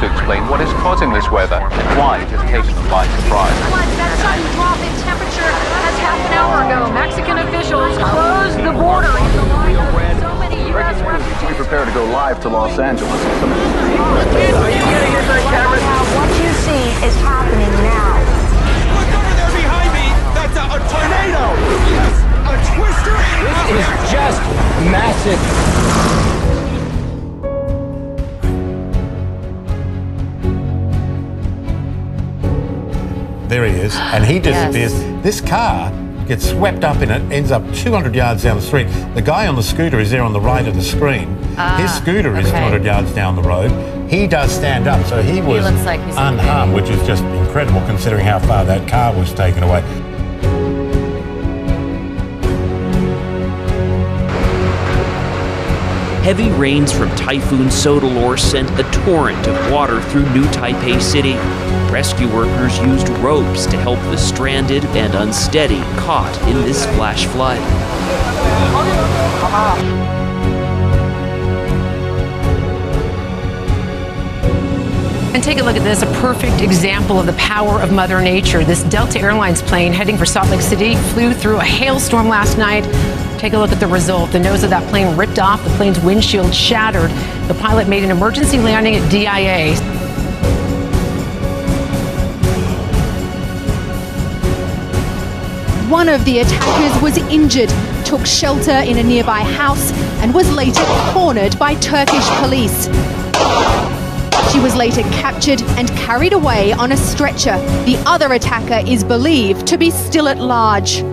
to explain what is causing this weather and why it has taken them by surprise. That sudden drop in temperature as half an hour ago, Mexican officials closed the border in the light of so many U.S. refugees. We prepare to go live to Los Angeles. What you see is happening now. Look over there behind me! That's a tornado! Yes, a twister! This is just massive. There he is, and he disappears. This car gets swept up in it, ends up 200 yards down the street. The guy on the scooter is there on the right of the screen. His scooter is 200 yards down the road. He does stand up, so he was looks like he's unharmed, which is just incredible considering how far that car was taken away. Heavy rains from Typhoon Sodalor sent a torrent of water through New Taipei City. Rescue workers used ropes to help the stranded and unsteady caught in this flash flood. And take a look at this, a perfect example of the power of Mother Nature. This Delta Airlines plane heading for Salt Lake City flew through a hailstorm last night. Take a look at the result. The nose of that plane ripped off, the plane's windshield shattered. The pilot made an emergency landing at DIA. One of the attackers was injured, took shelter in a nearby house, and was later cornered by Turkish police. She was later captured and carried away on a stretcher. The other attacker is believed to be still at large.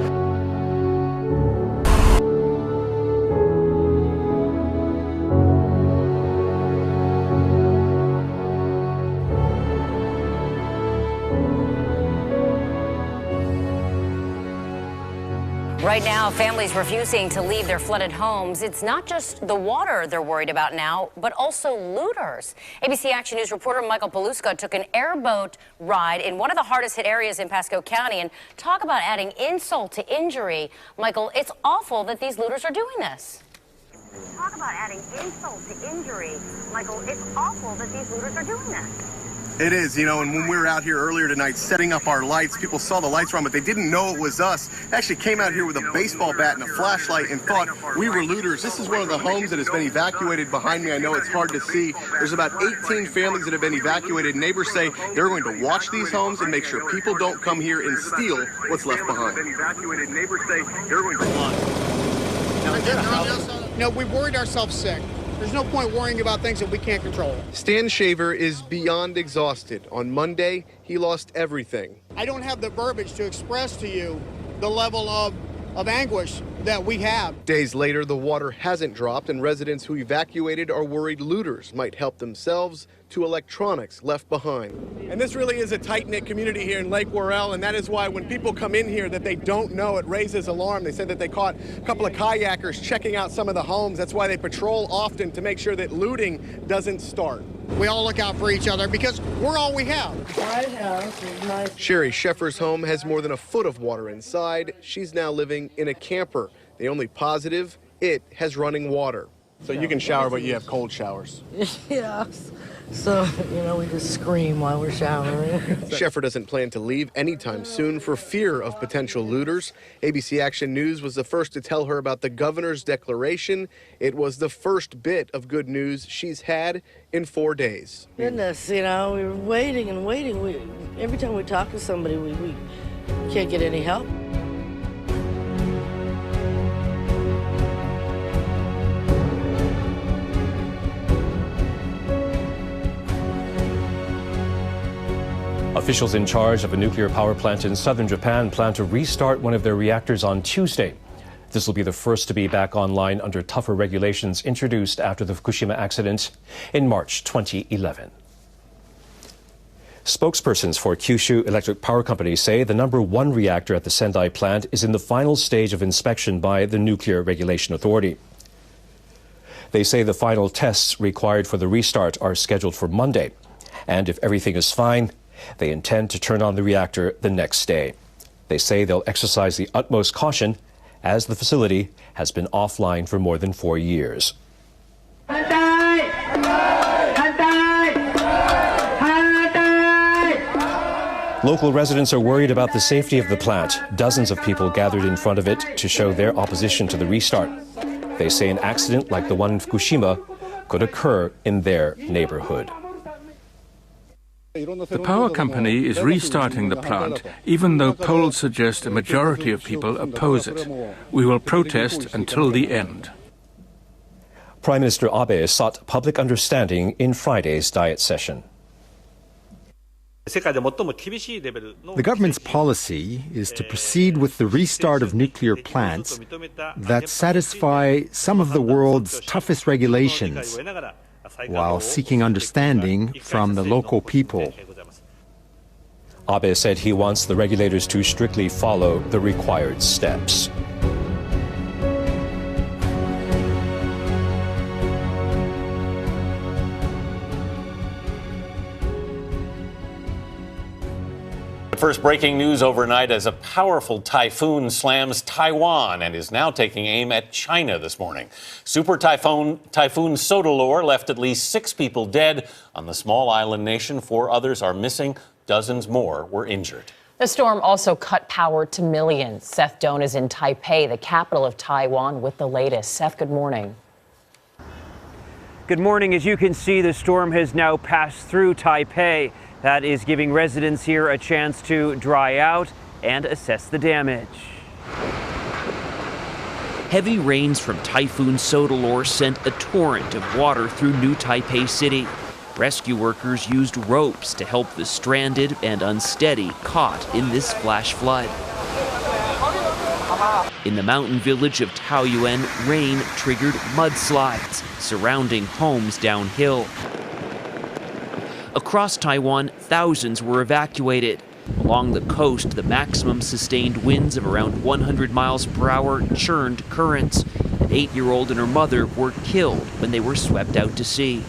Right now, families refusing to leave their flooded homes. It's not just the water they're worried about now, but also looters. ABC Action News reporter Michael Paluska took an airboat ride in one of the hardest hit areas in Pasco County, and talk about adding insult to injury. Michael, it's awful that these looters are doing this. Talk about adding insult to injury. Michael, it's awful that these looters are doing this. It is, you know, and when we were out here earlier tonight setting up our lights, people saw the lights were on, but they didn't know it was us. They actually came out here with a baseball bat and a flashlight and thought we were looters. This is one of the homes that has been evacuated behind me. I know it's hard to see. There's about 18 families that have been evacuated. Neighbors say they're going to watch these homes and make sure people don't come here and steal what's left behind. Neighbors say they're going to watch. No, we worried ourselves sick. There's no point worrying about things that we can't control. Stan Shaver is beyond exhausted. On Monday, he lost everything. I don't have the verbiage to express to you the level of anguish that we have. Days later, the water hasn't dropped, and residents who evacuated are worried looters might help themselves to electronics left behind. And this really is a tight-knit community here in Lake Worrell, and that is why when people come in here that they don't know, it raises alarm. They said that they caught a couple of kayakers checking out some of the homes. That's why they patrol often, to make sure that looting doesn't start. We all look out for each other because we're all we have. My house is nice. Sherry Sheffer's home has more than a foot of water inside. She's now living in a camper. The only positive, it has running water. So you can shower, but you have cold showers. Yes. So, you know, we just scream while we're showering. Sheffer doesn't plan to leave anytime soon for fear of potential looters. ABC Action News was the first to tell her about the governor's declaration. It was the first bit of good news she's had in 4 days. Goodness, you know, we were waiting and waiting. Every time we talk to somebody, we can't get any help. Officials in charge of a nuclear power plant in southern Japan plan to restart one of their reactors on Tuesday. This will be the first to be back online under tougher regulations introduced after the Fukushima accident in March 2011. Spokespersons for Kyushu Electric Power Company say the number 1 reactor at the Sendai plant is in the final stage of inspection by the Nuclear Regulation Authority. They say the final tests required for the restart are scheduled for Monday, and if everything is fine, they intend to turn on the reactor the next day. They say they'll exercise the utmost caution as the facility has been offline for more than 4 years. Local residents are worried about the safety of the plant. Dozens of people gathered in front of it to show their opposition to the restart. They say an accident like the one in Fukushima could occur in their neighborhood. The power company is restarting the plant, even though polls suggest a majority of people oppose it. We will protest until the end. Prime Minister Abe sought public understanding in Friday's Diet session. The government's policy is to proceed with the restart of nuclear plants that satisfy some of the world's toughest regulations, while seeking understanding from the local people. Abe said he wants the regulators to strictly follow the required steps. First breaking news overnight as a powerful typhoon slams Taiwan and is now taking aim at China this morning. Super Typhoon Sodalor left at least 6 people dead on the small island nation. 4 others are missing. Dozens more were injured. The storm also cut power to millions. Seth Doan is in Taipei, the capital of Taiwan, with the latest. Seth, good morning. Good morning. As you can see, the storm has now passed through Taipei. That is giving residents here a chance to dry out and assess the damage. Heavy rains from Typhoon Sodalor sent a torrent of water through New Taipei City. Rescue workers used ropes to help the stranded and unsteady caught in this flash flood. In the mountain village of Taoyuan, rain triggered mudslides, surrounding homes downhill. Across Taiwan, thousands were evacuated. Along the coast, the maximum sustained winds of around 100 miles per hour churned currents. An 8-year-old and her mother were killed when they were swept out to sea.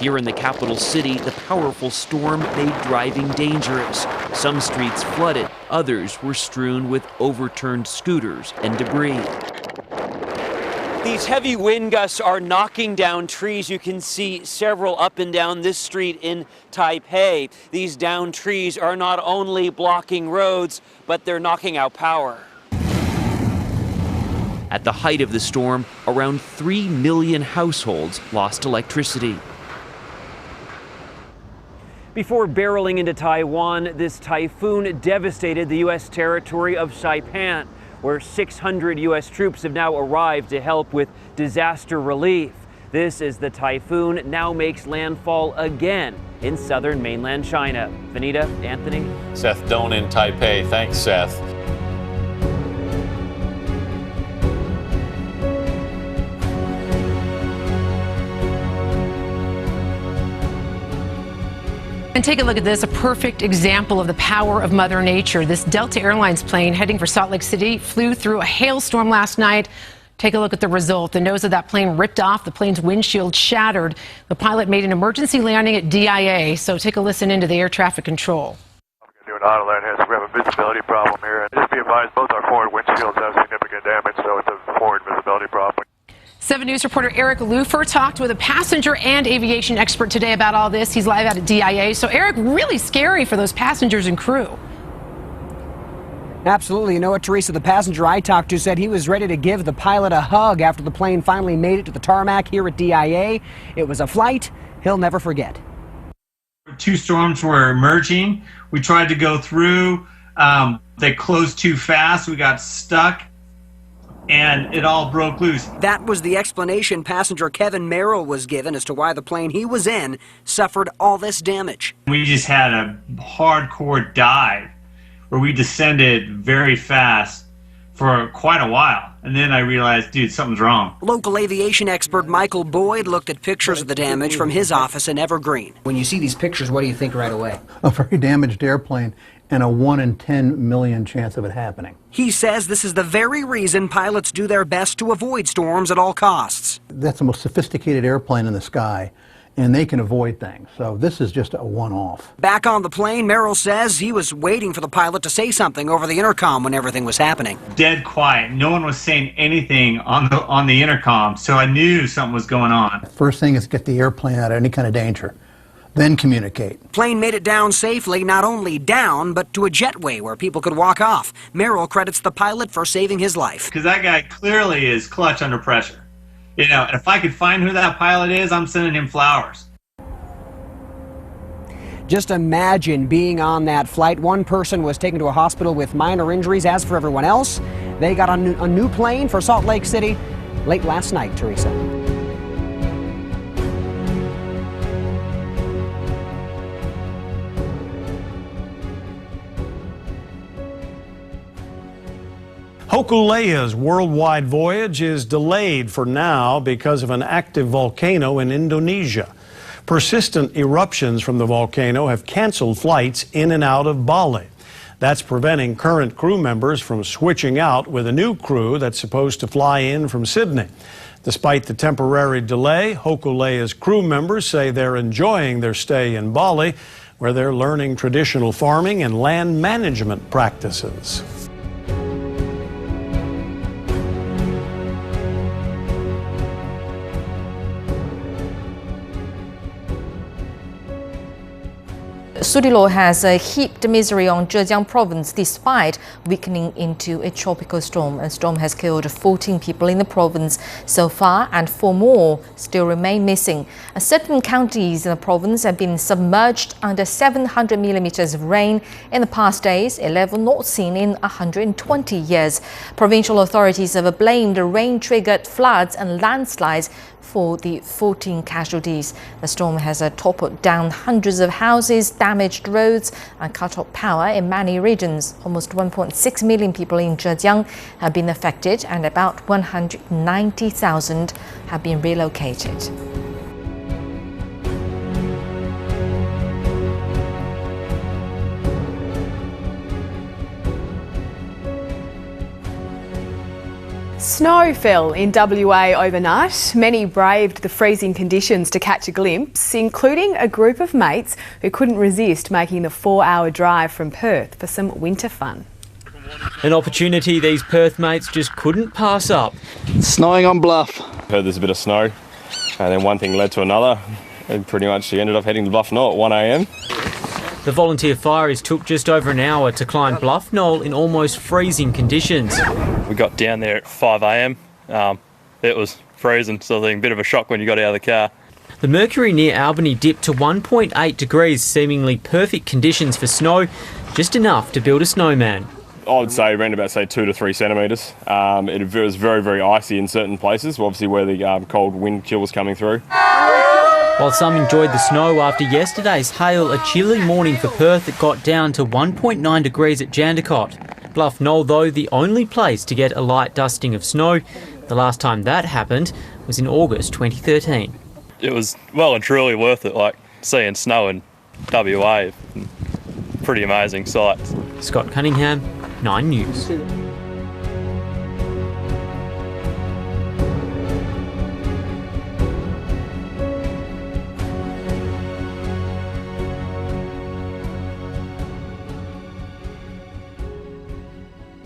Here in the capital city, the powerful storm made driving dangerous. Some streets flooded, others were strewn with overturned scooters and debris. These heavy wind gusts are knocking down trees. You can see several up and down this street in Taipei. These downed trees are not only blocking roads, but they're knocking out power. At the height of the storm, around 3 million households lost electricity. Before barreling into Taiwan, this typhoon devastated the U.S. territory of Saipan, where 600 U.S. troops have now arrived to help with disaster relief. This as the typhoon now makes landfall again in southern mainland China. Vanita, Anthony. Seth Doan in Taipei. Thanks, Seth. And take a look at this, a perfect example of the power of Mother Nature. This Delta Airlines plane heading for Salt Lake City flew through a hailstorm last night. Take a look at the result. The nose of that plane ripped off, the plane's windshield shattered. The pilot made an emergency landing at DIA. So take a listen into the air traffic control. We have a visibility problem here. Just be advised, both our forward windshields have significant damage, so it's a forward visibility problem. 7 News reporter Eric Lufer talked with a passenger and aviation expert today about all this. He's live out at DIA. So, Eric, really scary for those passengers and crew. Absolutely. You know what, Teresa, the passenger I talked to said he was ready to give the pilot a hug after the plane finally made it to the tarmac here at DIA. It was a flight he'll never forget. 2 storms were merging. We tried to go through. They closed too fast. We got stuck. And it all broke loose. That was the explanation passenger Kevin Merrill was given as to why the plane he was in suffered all this damage. We just had a hardcore dive where we descended very fast for quite a while. And then I realized, dude, something's wrong. Local aviation expert Michael Boyd looked at pictures of the damage from his office in Evergreen. When you see these pictures, what do you think right away? A very damaged airplane and a 1 in 10 million chance of it happening. He says this is the very reason pilots do their best to avoid storms at all costs. That's the most sophisticated airplane in the sky, and they can avoid things. So this is just a one-off. Back on the plane, Merrill says he was waiting for the pilot to say something over the intercom when everything was happening. Dead quiet. No one was saying anything on the intercom, so I knew something was going on. First thing is get the airplane out of any kind of danger. then communicate. Plane made it down safely, not only down, but to a jetway where people could walk off. Merrill credits the pilot for saving his life. Because that guy clearly is clutch under pressure. You know, if I could find who that pilot is, I'm sending him flowers. Just imagine being on that flight. One person was taken to a hospital with minor injuries. As for everyone else, they got on a new plane for Salt Lake City late last night, Teresa. Hokulea's worldwide voyage is delayed for now because of an active volcano in Indonesia. Persistent eruptions from the volcano have canceled flights in and out of Bali. That's preventing current crew members from switching out with a new crew that's supposed to fly in from Sydney. Despite the temporary delay, Hokulea's crew members say they're enjoying their stay in Bali, where they're learning traditional farming and land management practices. Sudilo has heaped misery on Zhejiang province despite weakening into a tropical storm. A storm has killed 14 people in the province so far, and 4 more still remain missing. Certain counties in the province have been submerged under 700 millimeters of rain in the past days, a level not seen in 120 years. Provincial authorities have blamed the rain-triggered floods and landslides for the 14 casualties. The storm has toppled down hundreds of houses, damaged roads and cut off power in many regions. Almost 1.6 million people in Zhejiang have been affected and about 190,000 have been relocated. Snow fell in WA overnight. Many braved the freezing conditions to catch a glimpse, including a group of mates who couldn't resist making the 4-hour drive from Perth for some winter fun. An opportunity these Perth mates just couldn't pass up. Snowing on Bluff. Heard there's a bit of snow, and then one thing led to another, and pretty much ended up heading to Bluff Knoll at 1 a.m. The volunteer fireys took just over an hour to climb Bluff Knoll in almost freezing conditions. We got down there at 5 a.m. It was freezing, so a bit of a shock when you got out of the car. The mercury near Albany dipped to 1.8 degrees, seemingly perfect conditions for snow, just enough to build a snowman. I would say around about 2 to 3 centimetres. It was very, very icy in certain places, obviously where the cold wind chill was coming through. While some enjoyed the snow after yesterday's hail, a chilly morning for Perth that got down to 1.9 degrees at Jandakot. Bluff Knoll, though, the only place to get a light dusting of snow. The last time that happened was in August 2013. It was well and truly worth it, like seeing snow in WA. Pretty amazing sight. Scott Cunningham, 9 News.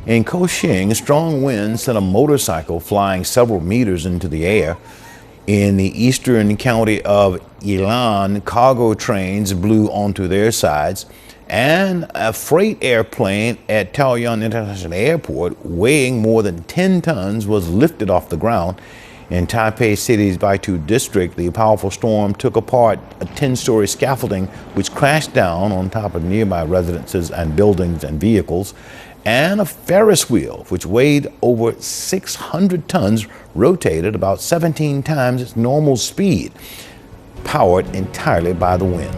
In Kaohsiung, strong winds sent a motorcycle flying several meters into the air. In the eastern county of Yilan, cargo trains blew onto their sides, and a freight airplane at Taoyuan International Airport weighing more than 10 tons was lifted off the ground. In Taipei City's Baitu district, the powerful storm took apart a 10-story scaffolding which crashed down on top of nearby residences and buildings and vehicles. And a Ferris wheel, which weighed over 600 tons, rotated about 17 times its normal speed, powered entirely by the wind.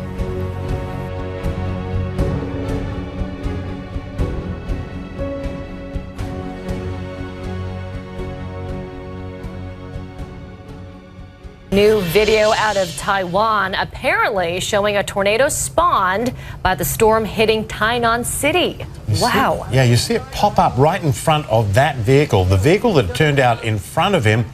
New video out of Taiwan apparently showing a tornado spawned by the storm hitting Tainan City. Wow. Yeah, you see it pop up right in front of that vehicle. The vehicle that turned out in front of him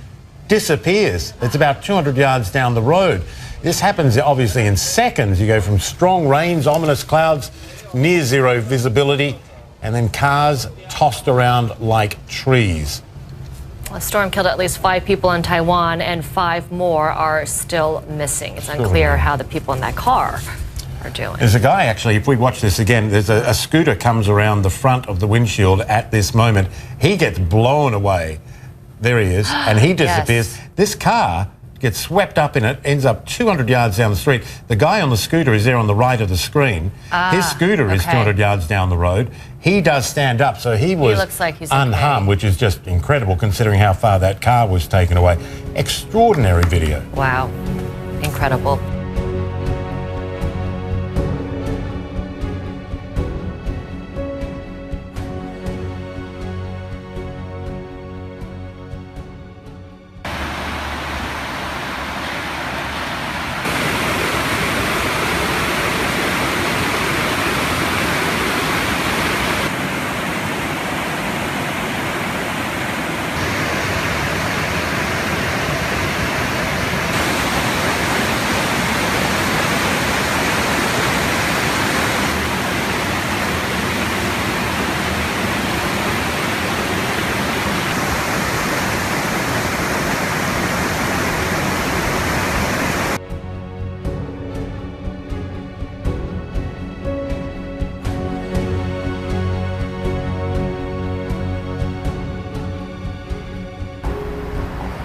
disappears. It's about 200 yards down the road. This happens obviously in seconds. You go from strong rains, ominous clouds, near zero visibility, and then cars tossed around like trees. A storm killed at least 5 people in Taiwan, and 5 more are still missing. It's unclear how the people in that car are doing. There's a guy, actually, if we watch this again, there's a scooter comes around the front of the windshield at this moment. He gets blown away. There he is, and he disappears. Yes. This car gets swept up in it, ends up 200 yards down the street. The guy on the scooter is there on the right of the screen. His scooter is 200 yards down the road. He does stand up, so he looks like he's unharmed, which is just incredible considering how far that car was taken away. Extraordinary video. Wow, incredible.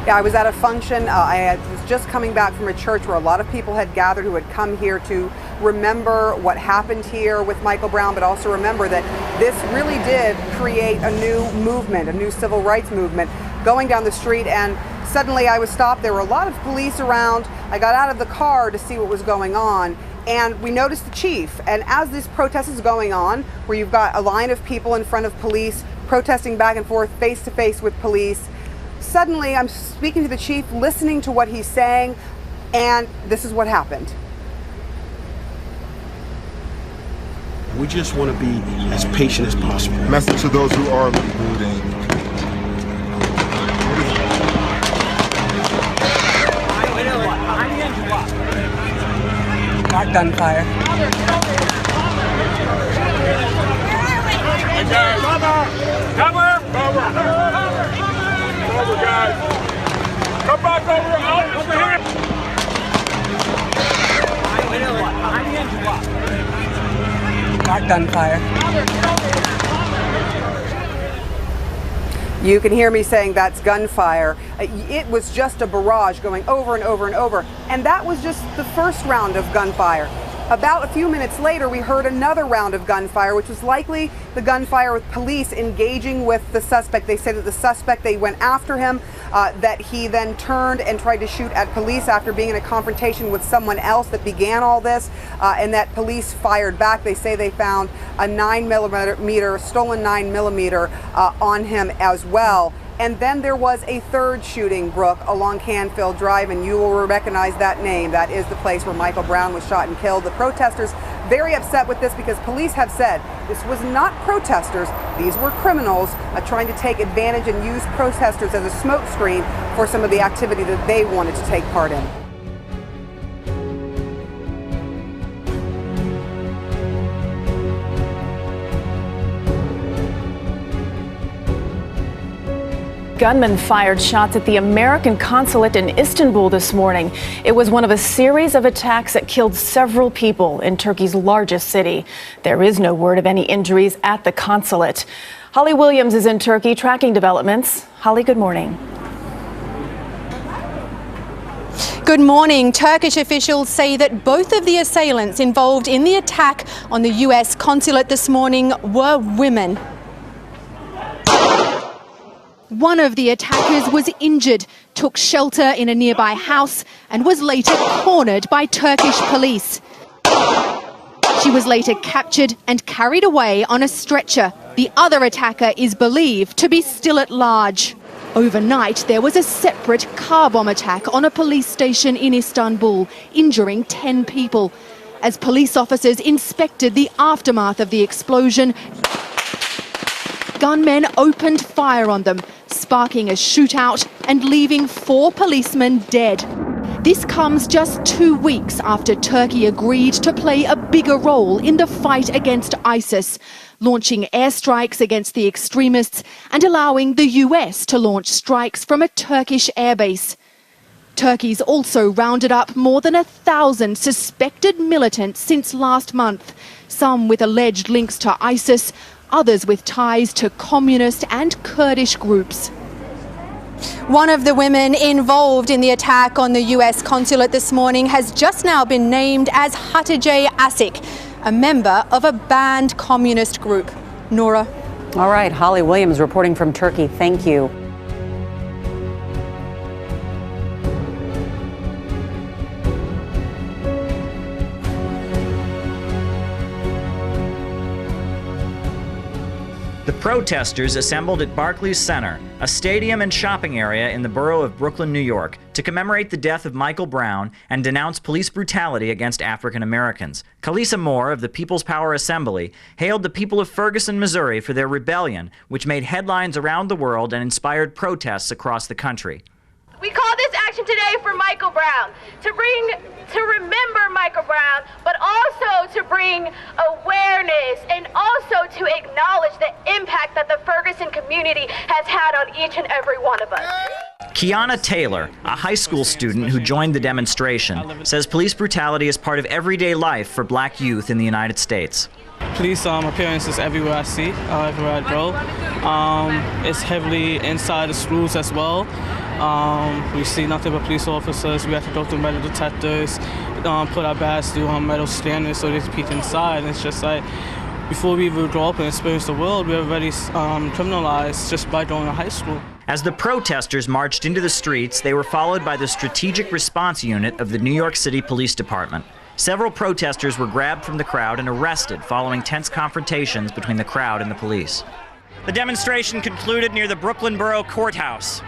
Yeah, I was at a function. I was just coming back from a church where a lot of people had gathered who had come here to remember what happened here with Michael Brown, but also remember that this really did create a new movement, a new civil rights movement. Going down the street, and suddenly I was stopped. There were a lot of police around. I got out of the car to see what was going on, and we noticed the chief. And as this protest is going on, where you've got a line of people in front of police protesting back and forth, face to face with police, suddenly I'm speaking to the chief, listening to what he's saying, and this is what happened. We just want to be as patient as possible. Message to those who are looting. Not gunfire. Over, guys. Come back over here. Not gunfire. You can hear me saying that's gunfire. It was just a barrage going over and over and over. And that was just the first round of gunfire. About a few minutes later, we heard another round of gunfire, which was likely the gunfire with police engaging with the suspect. They say that the suspect, they went after him, that he then turned and tried to shoot at police after being in a confrontation with someone else that began all this, and that police fired back. They say they found a 9mm, stolen 9mm on him as well. And then there was a third shooting, Brooke, along Canfield Drive, and you will recognize that name. That is the place where Michael Brown was shot and killed. The protesters very upset with this because police have said this was not protesters. These were criminals trying to take advantage and use protesters as a smokescreen for some of the activity that they wanted to take part in. Gunmen fired shots at the American consulate in Istanbul this morning. It was one of a series of attacks that killed several people in Turkey's largest city. There is no word of any injuries at the consulate. Holly Williams is in Turkey tracking developments. Holly, good morning. Good morning. Turkish officials say that both of the assailants involved in the attack on the US consulate this morning were women. One of the attackers was injured, took shelter in a nearby house and was later cornered by Turkish police. She was later captured and carried away on a stretcher. The other attacker is believed to be still at large. Overnight, there was a separate car bomb attack on a police station in Istanbul, injuring 10 people. As police officers inspected the aftermath of the explosion, gunmen opened fire on them, sparking a shootout and leaving 4 policemen dead. This comes just 2 weeks after Turkey agreed to play a bigger role in the fight against ISIS. launching airstrikes against the extremists and allowing the US to launch strikes from a Turkish airbase. Turkey's also rounded up more than 1,000 suspected militants since last month, some with alleged links to ISIS, others with ties to communist and Kurdish groups. One of the women involved in the attack on the US consulate this morning has just now been named as Hatice Asik, a member of a banned communist group. Nora. All right, Holly Williams reporting from Turkey. Thank you. The protesters assembled at Barclays Center, a stadium and shopping area in the borough of Brooklyn, New York, to commemorate the death of Michael Brown and denounce police brutality against African Americans. Kalisa Moore of the People's Power Assembly hailed the people of Ferguson, Missouri for their rebellion, which made headlines around the world and inspired protests across the country. We call this action today for Michael Brown, to remember Michael Brown, but also to bring awareness and also to acknowledge the impact that the Ferguson community has had on each and every one of us. Kiana Taylor, a high school student who joined the demonstration, says police brutality is part of everyday life for black youth in the United States. Police appearances everywhere I see, everywhere I go. It's heavily inside the schools as well. We see nothing but police officers. We have to go through metal detectors, put our badges through metal scanners so they can peek inside. And it's just like, before we even grow up and experience the world, we're already criminalized just by going to high school. As the protesters marched into the streets, they were followed by the Strategic Response Unit of the New York City Police Department. Several protesters were grabbed from the crowd and arrested following tense confrontations between the crowd and the police. The demonstration concluded near the Brooklyn Borough Courthouse.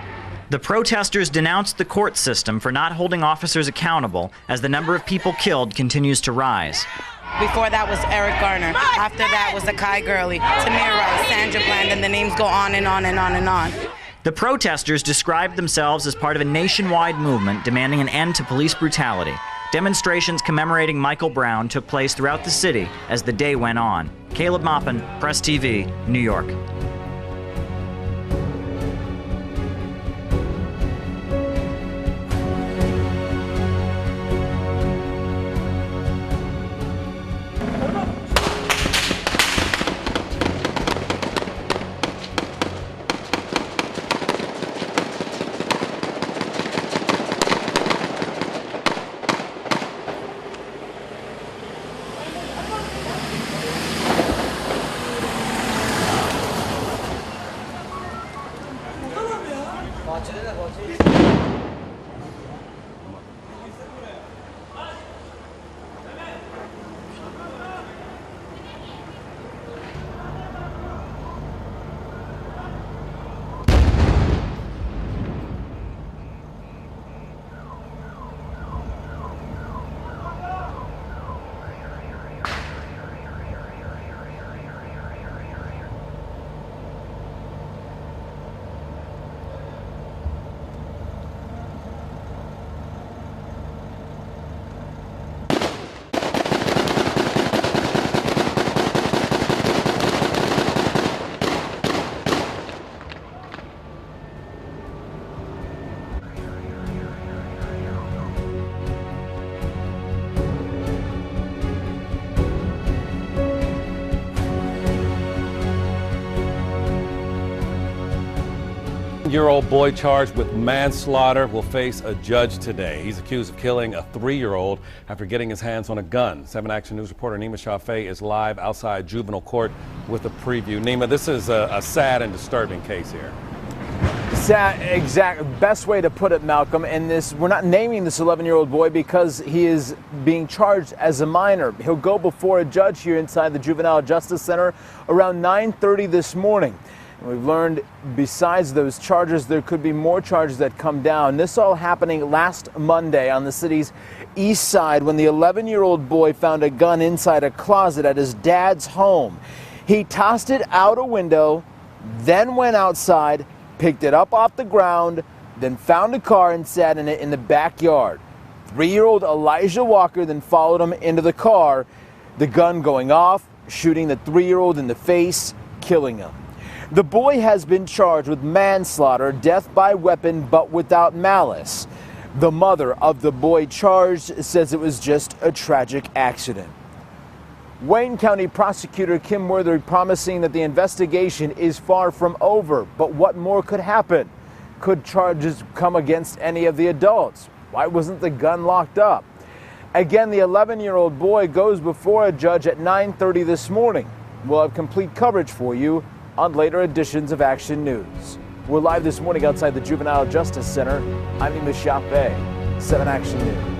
The protesters denounced the court system for not holding officers accountable as the number of people killed continues to rise. Before that was Eric Garner. After that was Akai Gurley, Tamir Rice, Sandra Bland, and the names go on and on and on and on. The protesters described themselves as part of a nationwide movement demanding an end to police brutality. Demonstrations commemorating Michael Brown took place throughout the city as the day went on. Caleb Maupin, Press TV, New York. Year-old boy charged with manslaughter will face a judge today. He's accused of killing a 3-year-old after getting his hands on a gun. 7 Action News reporter Nima Shafei is live outside juvenile court with a preview. Nima, this is a sad and disturbing case here. Sad, exact best way to put it, Malcolm. And this, we're not naming this 11-year-old boy because he is being charged as a minor. He'll go before a judge here inside the Juvenile Justice Center around 9:30 this morning. We've learned besides those charges, there could be more charges that come down. This all happening last Monday on the city's east side when the 11-year-old boy found a gun inside a closet at his dad's home. He tossed it out a window, then went outside, picked it up off the ground, then found a car and sat in it in the backyard. 3-year-old Elijah Walker then followed him into the car, the gun going off, shooting the 3-year-old in the face, killing him. The boy has been charged with manslaughter, death by weapon, but without malice. The mother of the boy charged says it was just a tragic accident. Wayne County Prosecutor Kim Worthy promising that the investigation is far from over, but what more could happen? Could charges come against any of the adults? Why wasn't the gun locked up? Again, the 11-year-old boy goes before a judge at 9:30 this morning. We'll have complete coverage for you on later editions of Action News. We're live this morning outside the Juvenile Justice Center. I'm Nima Shafei, 7 Action News.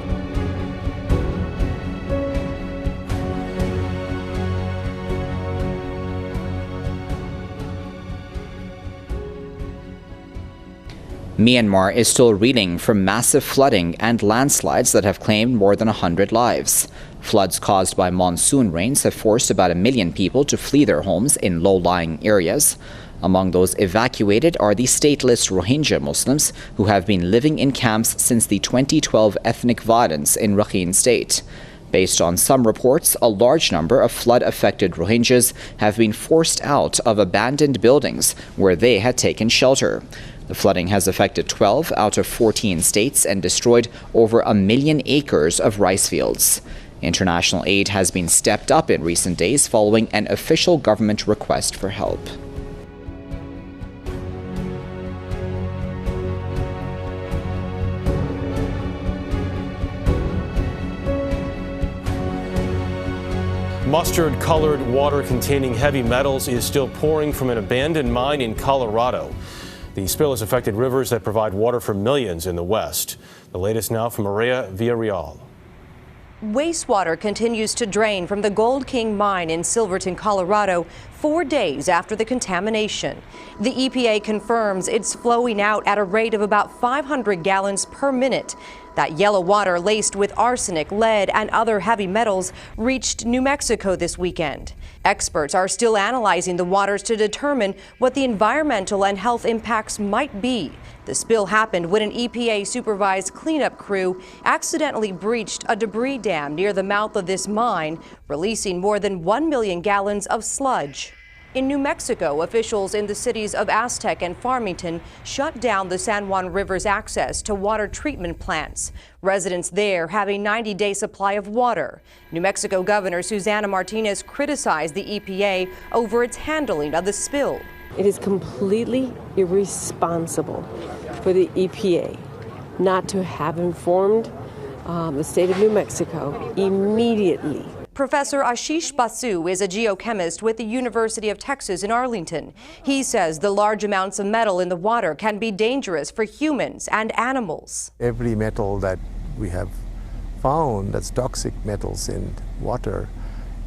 Myanmar is still reeling from massive flooding and landslides that have claimed more than 100 lives. Floods caused by monsoon rains have forced about 1 million people to flee their homes in low-lying areas. Among those evacuated are the stateless Rohingya Muslims who have been living in camps since the 2012 ethnic violence in Rakhine State. Based on some reports, a large number of flood-affected Rohingyas have been forced out of abandoned buildings where they had taken shelter. The flooding has affected 12 out of 14 states and destroyed over 1 million acres of rice fields. International aid has been stepped up in recent days following an official government request for help. Mustard-colored water containing heavy metals is still pouring from an abandoned mine in Colorado. The spill has affected rivers that provide water for millions in the West. The latest now from Maria Villarreal. Wastewater continues to drain from the Gold King mine in Silverton, Colorado, 4 days after the contamination. The EPA confirms it's flowing out at a rate of about 500 gallons per minute. That yellow water laced with arsenic, lead, and other heavy metals reached New Mexico this weekend. Experts are still analyzing the waters to determine what the environmental and health impacts might be. The spill happened when an EPA-supervised cleanup crew accidentally breached a debris dam near the mouth of this mine, releasing more than 1 million gallons of sludge. In New Mexico, officials in the cities of Aztec and Farmington shut down the San Juan River's access to water treatment plants. Residents there have a 90-day supply of water. New Mexico Governor Susana Martinez criticized the EPA over its handling of the spill. It is completely irresponsible for the EPA not to have informed the state of New Mexico immediately. Professor Ashish Basu is a geochemist with the University of Texas in Arlington. He says the large amounts of metal in the water can be dangerous for humans and animals. Every metal that we have found that's toxic metals in water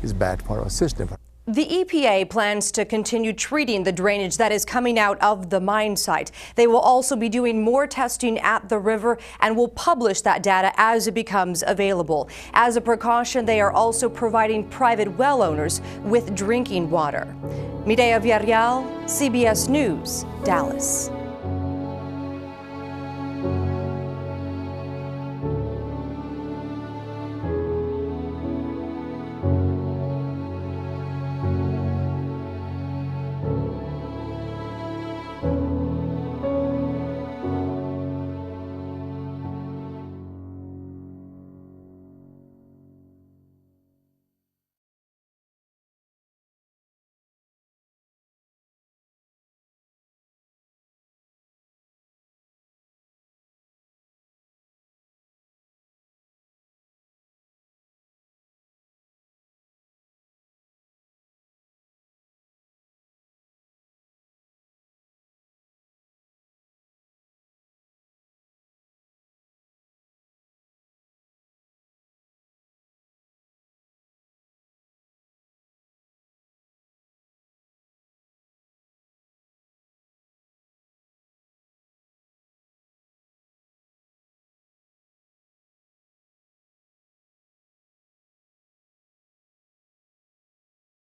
is bad for our system. The EPA plans to continue treating the drainage that is coming out of the mine site. They will also be doing more testing at the river and will publish that data as it becomes available. As a precaution, they are also providing private well owners with drinking water. Mireya Villarreal, CBS News, Dallas.